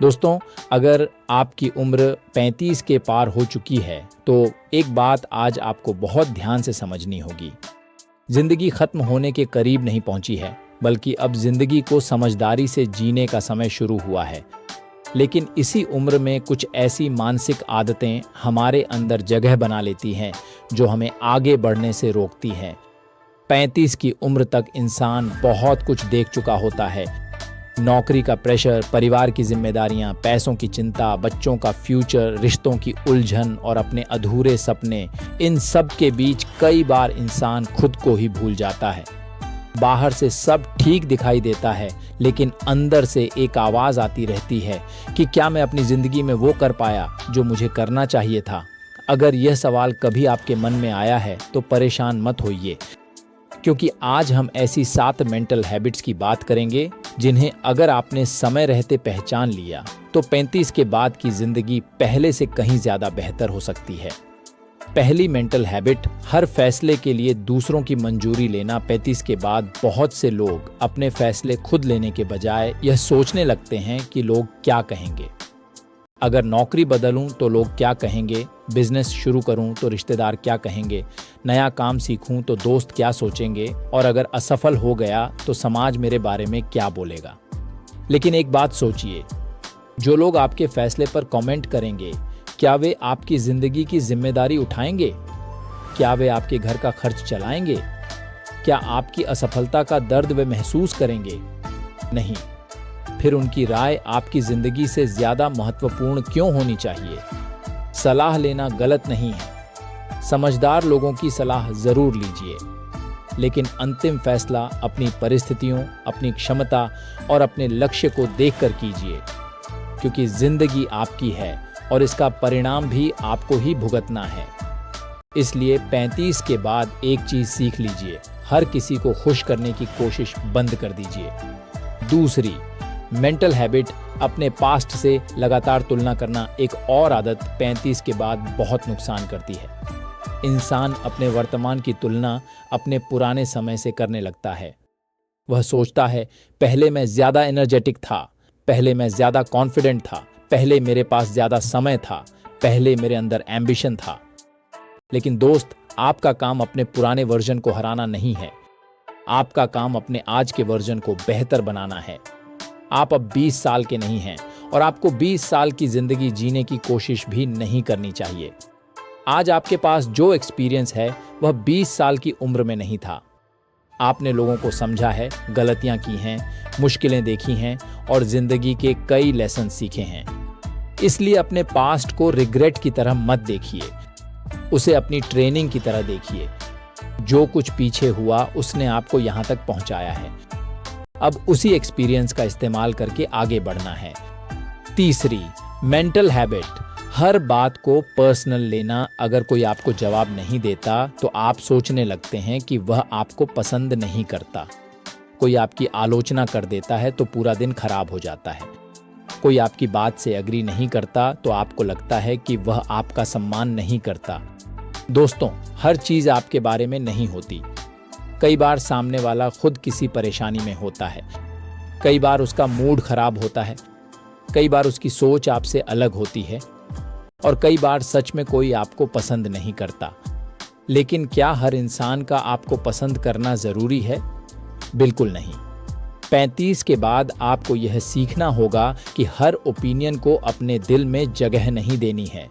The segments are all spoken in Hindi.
दोस्तों, अगर आपकी उम्र 35 के पार हो चुकी है तो एक बात आज आपको बहुत ध्यान से समझनी होगी। जिंदगी खत्म होने के करीब नहीं पहुंची है, बल्कि अब जिंदगी को समझदारी से जीने का समय शुरू हुआ है। लेकिन इसी उम्र में कुछ ऐसी मानसिक आदतें हमारे अंदर जगह बना लेती हैं जो हमें आगे बढ़ने से रोकती हैं। 35 की उम्र तक इंसान बहुत कुछ देख चुका होता है। नौकरी का प्रेशर, परिवार की जिम्मेदारियां, पैसों की चिंता, बच्चों का फ्यूचर, रिश्तों की उलझन और अपने अधूरे सपने, इन सब के बीच कई बार इंसान खुद को ही भूल जाता है। बाहर से सब ठीक दिखाई देता है, लेकिन अंदर से एक आवाज़ आती रहती है कि क्या मैं अपनी ज़िंदगी में वो कर पाया जो मुझे करना चाहिए था। अगर यह सवाल कभी आपके मन में आया है तो परेशान मत होइए, क्योंकि आज हम ऐसी 7 मेंटल हैबिट्स की बात करेंगे जिन्हें अगर आपने समय रहते पहचान लिया तो 35 के बाद की जिंदगी पहले से कहीं ज्यादा बेहतर हो सकती है। पहली मेंटल हैबिट, हर फैसले के लिए दूसरों की मंजूरी लेना। 35 के बाद बहुत से लोग अपने फैसले खुद लेने के बजाय यह सोचने लगते हैं कि लोग क्या कहेंगे। अगर नौकरी बदलूं तो लोग क्या कहेंगे, बिजनेस शुरू करूं तो रिश्तेदार क्या कहेंगे, नया काम सीखूं तो दोस्त क्या सोचेंगे, और अगर असफल हो गया तो समाज मेरे बारे में क्या बोलेगा। लेकिन एक बात सोचिए, जो लोग आपके फैसले पर कमेंट करेंगे, क्या वे आपकी जिंदगी की जिम्मेदारी उठाएंगे? क्या वे आपके घर का खर्च चलाएंगे? क्या आपकी असफलता का दर्द वे महसूस करेंगे? नहीं। फिर उनकी राय आपकी जिंदगी से ज्यादा महत्वपूर्ण क्यों होनी चाहिए? सलाह लेना गलत नहीं है, समझदार लोगों की सलाह जरूर लीजिए, लेकिन अंतिम फैसला अपनी परिस्थितियों, अपनी क्षमता और अपने लक्ष्य को देखकर कीजिए, क्योंकि जिंदगी आपकी है और इसका परिणाम भी आपको ही भुगतना है। इसलिए 35 के बाद एक चीज सीख लीजिए, हर किसी को खुश करने की कोशिश बंद कर दीजिए। दूसरी मेंटल हैबिट, अपने पास्ट से लगातार तुलना करना। एक और आदत 35 के बाद बहुत नुकसान करती है। इंसान अपने वर्तमान की तुलना अपने पुराने समय से करने लगता है। वह सोचता है, पहले मैं ज्यादा एनर्जेटिक था, पहले मैं ज्यादा कॉन्फिडेंट था, पहले मेरे पास ज्यादा समय था, पहले मेरे अंदर एम्बिशन था। लेकिन दोस्त, आपका काम अपने पुराने वर्जन को हराना नहीं है, आपका काम अपने आज के वर्जन को बेहतर बनाना है। आप अब 20 साल के नहीं हैं और आपको 20 साल की जिंदगी जीने की कोशिश भी नहीं करनी चाहिए। आज आपके पास जो एक्सपीरियंस है वह 20 साल की उम्र में नहीं था। आपने लोगों को समझा है, गलतियां की हैं, मुश्किलें देखी हैं और जिंदगी के कई लेसन सीखे हैं। इसलिए अपने पास्ट को रिग्रेट की तरह मत देखिए, उसे अपनी ट्रेनिंग की तरह देखिए। जो कुछ पीछे हुआ उसने आपको यहां तक पहुंचाया है। अब उसी एक्सपीरियंस का इस्तेमाल करके आगे बढ़ना है। तीसरी मेंटल हैबिट, हर बात को पर्सनल लेना। अगर कोई आपको जवाब नहीं देता तो आप सोचने लगते हैं कि वह आपको पसंद नहीं करता। कोई आपकी आलोचना कर देता है तो पूरा दिन खराब हो जाता है। कोई आपकी बात से एग्री नहीं करता तो आपको लगता है कि वह आपका सम्मान नहीं करता। दोस्तों, हर चीज आपके बारे में नहीं होती। कई बार सामने वाला खुद किसी परेशानी में होता है, कई बार उसका मूड खराब होता है, कई बार उसकी सोच आपसे अलग होती है और कई बार सच में कोई आपको पसंद नहीं करता। लेकिन क्या हर इंसान का आपको पसंद करना जरूरी है? बिल्कुल नहीं। 35 के बाद आपको यह सीखना होगा कि हर ओपिनियन को अपने दिल में जगह नहीं देनी है।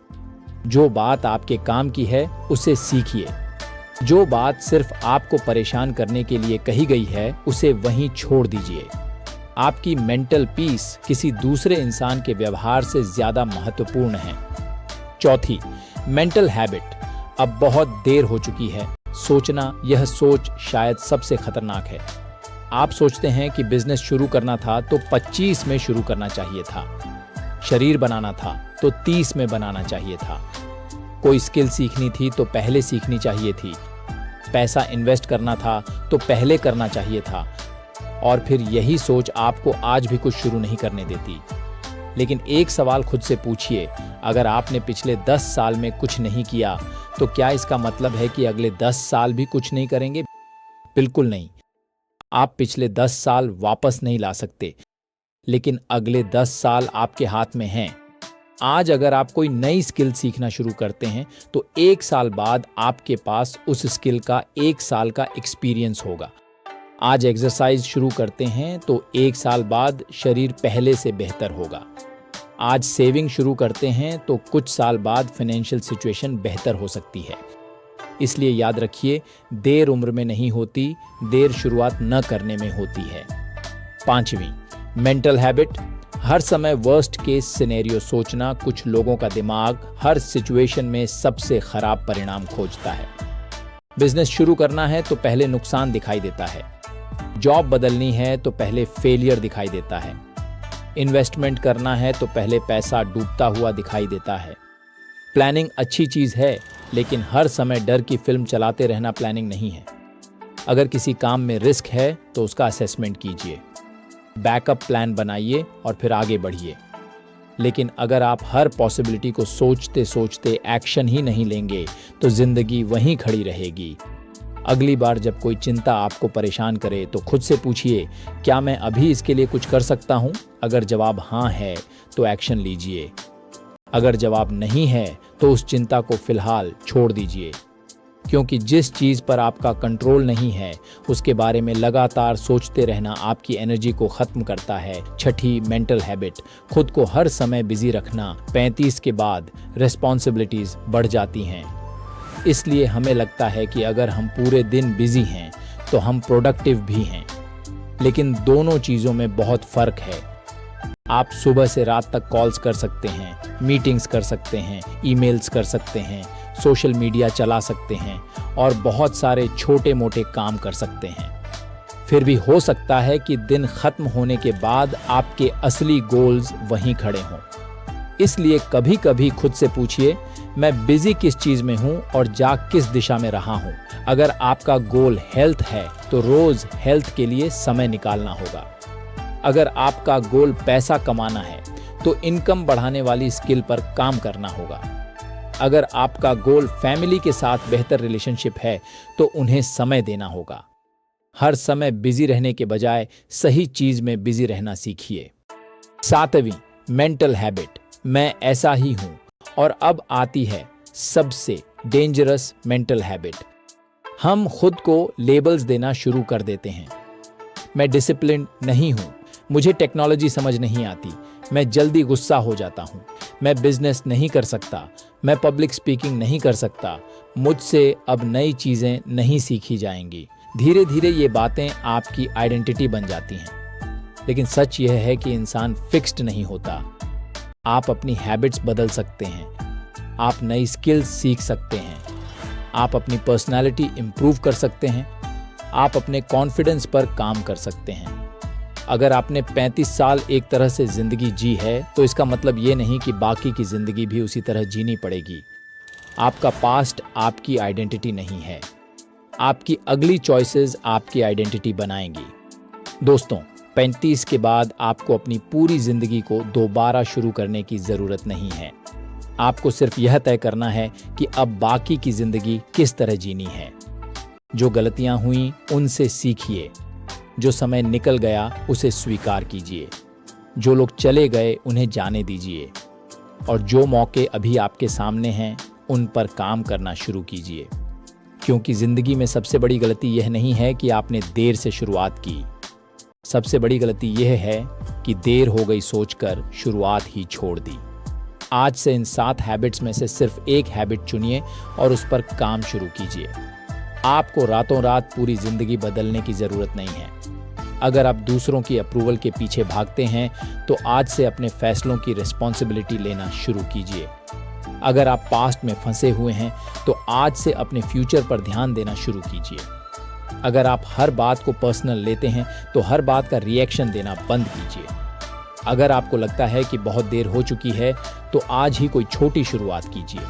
जो बात आपके काम की है उसे सीखिए। जो बात सिर्फ आपको परेशान करने के लिए कही गई है उसे वहीं छोड़ दीजिए। आपकी मेंटल पीस किसी दूसरे इंसान के व्यवहार से ज्यादा महत्वपूर्ण है। चौथी मेंटल हैबिट, अब बहुत देर हो चुकी है सोचना। यह सोच शायद सबसे खतरनाक है। आप सोचते हैं कि बिजनेस शुरू करना था तो 25 में शुरू करना चाहिए था, शरीर बनाना था तो 30 में बनाना चाहिए था, कोई स्किल सीखनी थी तो पहले सीखनी चाहिए थी, पैसा इन्वेस्ट करना था तो पहले करना चाहिए था। और फिर यही सोच आपको आज भी कुछ शुरू नहीं करने देती। लेकिन एक सवाल खुद से पूछिए, अगर आपने पिछले 10 साल में कुछ नहीं किया तो क्या इसका मतलब है कि अगले 10 साल भी कुछ नहीं करेंगे? बिल्कुल नहीं। आप पिछले 10 साल वापस नहीं ला सकते, लेकिन अगले 10 साल आपके हाथ में हैं। आज अगर आप कोई नई स्किल सीखना शुरू करते हैं तो 1 साल बाद आपके पास उस स्किल का 1 साल का एक्सपीरियंस होगा। आज एक्सरसाइज शुरू करते हैं तो 1 साल बाद शरीर पहले से बेहतर होगा। आज सेविंग शुरू करते हैं तो कुछ साल बाद फाइनेंशियल सिचुएशन बेहतर हो सकती है। इसलिए याद रखिए, देर उम्र में नहीं होती, देर शुरुआत न करने में होती है। 5वीं, मेंटल हैबिट। हर समय वर्स्ट केस सिनेरियो सोचना। कुछ लोगों का दिमाग हर सिचुएशन में सबसे खराब परिणाम खोजता है। बिजनेस शुरू करना है तो पहले नुकसान दिखाई देता है। जॉब बदलनी है तो पहले फेलियर दिखाई देता है। इन्वेस्टमेंट करना है तो पहले पैसा डूबता हुआ दिखाई देता है। प्लानिंग अच्छी चीज है, लेकिन हर समय डर की फिल्म चलाते रहना प्लानिंग नहीं है। अगर किसी काम में रिस्क है तो उसका असेसमेंट कीजिए, बैकअप प्लान बनाइए और फिर आगे बढ़िए। लेकिन अगर आप हर पॉसिबिलिटी को सोचते सोचते एक्शन ही नहीं लेंगे तो जिंदगी वहीं खड़ी रहेगी। अगली बार जब कोई चिंता आपको परेशान करे तो खुद से पूछिए, क्या मैं अभी इसके लिए कुछ कर सकता हूं? अगर जवाब हाँ है तो एक्शन लीजिए। अगर जवाब नहीं है तो उस चिंता को फिलहाल छोड़ दीजिए, क्योंकि जिस चीज पर आपका कंट्रोल नहीं है उसके बारे में लगातार सोचते रहना आपकी एनर्जी को खत्म करता है। 6ठी, मेंटल हैबिट। खुद को हर समय बिजी रखना। 35 के बाद रिस्पॉन्सिबिलिटीज बढ़ जाती हैं, इसलिए हमें लगता है कि अगर हम पूरे दिन बिजी हैं तो हम प्रोडक्टिव भी हैं, लेकिन दोनों चीज़ों में बहुत फर्क है। आप सुबह से रात तक कॉल्स कर सकते हैं, मीटिंग्स कर सकते हैं, ईमेल्स कर सकते हैं, सोशल मीडिया चला सकते हैं और बहुत सारे छोटे मोटे काम कर सकते हैं। फिर भी हो सकता है कि दिन खत्म होने के बाद आपके असली गोल्स वहीं खड़े हों। इसलिए कभी कभी खुद से पूछिए, मैं बिजी किस चीज में हूं और जा किस दिशा में रहा हूं। अगर आपका गोल हेल्थ है तो रोज हेल्थ के लिए समय निकालना होगा। अगर आपका गोल पैसा कमाना है तो इनकम बढ़ाने वाली स्किल पर काम करना होगा। अगर आपका गोल फैमिली के साथ बेहतर रिलेशनशिप है तो उन्हें समय देना होगा। हर समय बिजी रहने के बजाय सही चीज में बिजी रहना सीखिए। 7वीं, मेंटल हैबिट। मैं ऐसा ही हूं। और अब आती है सबसे डेंजरस मेंटल हैबिट। हम खुद को लेबल्स देना शुरू कर देते हैं। मैं डिसिप्लिन नहीं हूं, मुझे टेक्नोलॉजी समझ नहीं आती, मैं जल्दी गुस्सा हो जाता हूं, मैं बिजनेस नहीं कर सकता, मैं पब्लिक स्पीकिंग नहीं कर सकता, मुझसे अब नई चीजें नहीं सीखी जाएंगी। धीरे धीरे ये बातें आपकी आइडेंटिटी बन जाती हैं। लेकिन सच यह है कि इंसान फिक्स्ड नहीं होता। आप अपनी हैबिट्स बदल सकते हैं, आप नई स्किल्स सीख सकते हैं, आप अपनी पर्सनालिटी इंप्रूव कर सकते हैं, आप अपने कॉन्फिडेंस पर काम कर सकते हैं। अगर आपने 35 साल एक तरह से जिंदगी जी है तो इसका मतलब ये नहीं कि बाकी की जिंदगी भी उसी तरह जीनी पड़ेगी। आपका पास्ट आपकी आइडेंटिटी नहीं है। आपकी अगली चॉइसेस आपकी आइडेंटिटी बनाएंगी। दोस्तों, 35 के बाद आपको अपनी पूरी जिंदगी को दोबारा शुरू करने की जरूरत नहीं है। आपको सिर्फ यह तय करना है कि अब बाकी की जिंदगी किस तरह जीनी है। जो गलतियां हुई उनसे सीखिए, जो समय निकल गया उसे स्वीकार कीजिए, जो लोग चले गए उन्हें जाने दीजिए और जो मौके अभी आपके सामने हैं उन पर काम करना शुरू कीजिए। क्योंकि जिंदगी में सबसे बड़ी गलती यह नहीं है कि आपने देर से शुरुआत की, सबसे बड़ी गलती यह है कि देर हो गई सोचकर शुरुआत ही छोड़ दी। आज से इन 7 हैबिट्स में से सिर्फ एक हैबिट चुनिए और उस पर काम शुरू कीजिए। आपको रातों रात पूरी जिंदगी बदलने की जरूरत नहीं है। अगर आप दूसरों की अप्रूवल के पीछे भागते हैं तो आज से अपने फैसलों की रिस्पॉन्सिबिलिटी लेना शुरू कीजिए। अगर आप पास्ट में फंसे हुए हैं तो आज से अपने फ्यूचर पर ध्यान देना शुरू कीजिए। अगर आप हर बात को पर्सनल लेते हैं तो हर बात का रिएक्शन देना बंद कीजिए। अगर आपको लगता है कि बहुत देर हो चुकी है तो आज ही कोई छोटी शुरुआत कीजिए।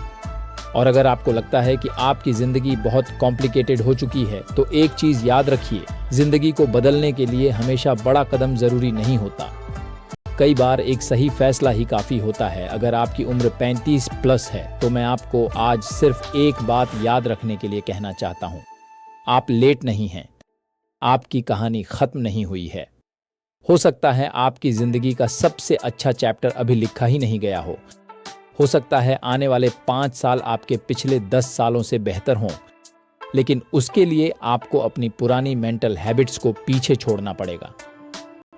और अगर आपको लगता है कि आपकी ज़िंदगी बहुत कॉम्प्लिकेटेड हो चुकी है तो एक चीज़ याद रखिए, ज़िंदगी को बदलने के लिए हमेशा बड़ा कदम ज़रूरी नहीं होता। कई बार एक सही फैसला ही काफ़ी होता है। अगर आपकी उम्र 35 प्लस है तो मैं आपको आज सिर्फ एक बात याद रखने के लिए कहना चाहता हूँ, आप लेट नहीं हैं, आपकी कहानी ख़त्म नहीं हुई है। हो सकता है आपकी जिंदगी का सबसे अच्छा चैप्टर अभी लिखा ही नहीं गया हो सकता है आने वाले 5 साल आपके पिछले 10 सालों से बेहतर हों, लेकिन उसके लिए आपको अपनी पुरानी मेंटल हैबिट्स को पीछे छोड़ना पड़ेगा।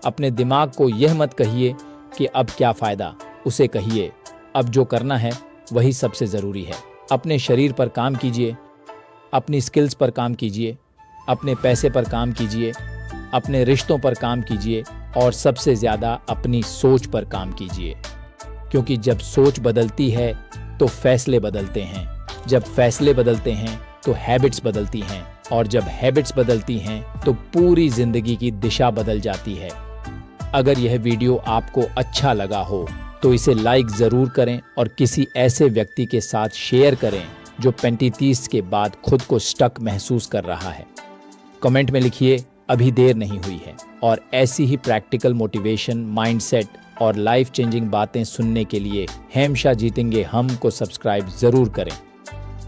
अपने दिमाग को यह मत कहिए कि अब क्या फायदा, उसे कहिए अब जो करना है वही सबसे जरूरी है। अपने शरीर पर काम कीजिए, अपनी स्किल्स पर काम कीजिए, अपने पैसे पर काम कीजिए, अपने रिश्तों पर काम कीजिए और सबसे ज्यादा अपनी सोच पर काम कीजिए। क्योंकि जब सोच बदलती है तो फैसले बदलते हैं, जब फैसले बदलते हैं तो हैबिट्स बदलती हैं, और जब हैबिट्स बदलती हैं तो पूरी जिंदगी की दिशा बदल जाती है। अगर यह वीडियो आपको अच्छा लगा हो तो इसे लाइक जरूर करें और किसी ऐसे व्यक्ति के साथ शेयर करें जो 35 के बाद खुद को स्टक महसूस कर रहा है। कमेंट में लिखिए अभी देर नहीं हुई है, और ऐसी ही प्रैक्टिकल मोटिवेशन, माइंडसेट और लाइफ चेंजिंग बातें सुनने के लिए हमेशा जीतेंगे हम को सब्सक्राइब जरूर करें।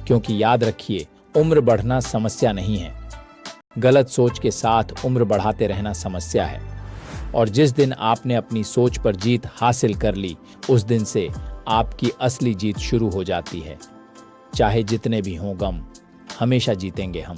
क्योंकि याद रखिए, उम्र बढ़ना समस्या नहीं है, गलत सोच के साथ उम्र बढ़ाते रहना समस्या है। और जिस दिन आपने अपनी सोच पर जीत हासिल कर ली, उस दिन से आपकी असली जीत शुरू हो जाती है। चाहे जितने भी हों गम, हमेशा जीतेंगे हम।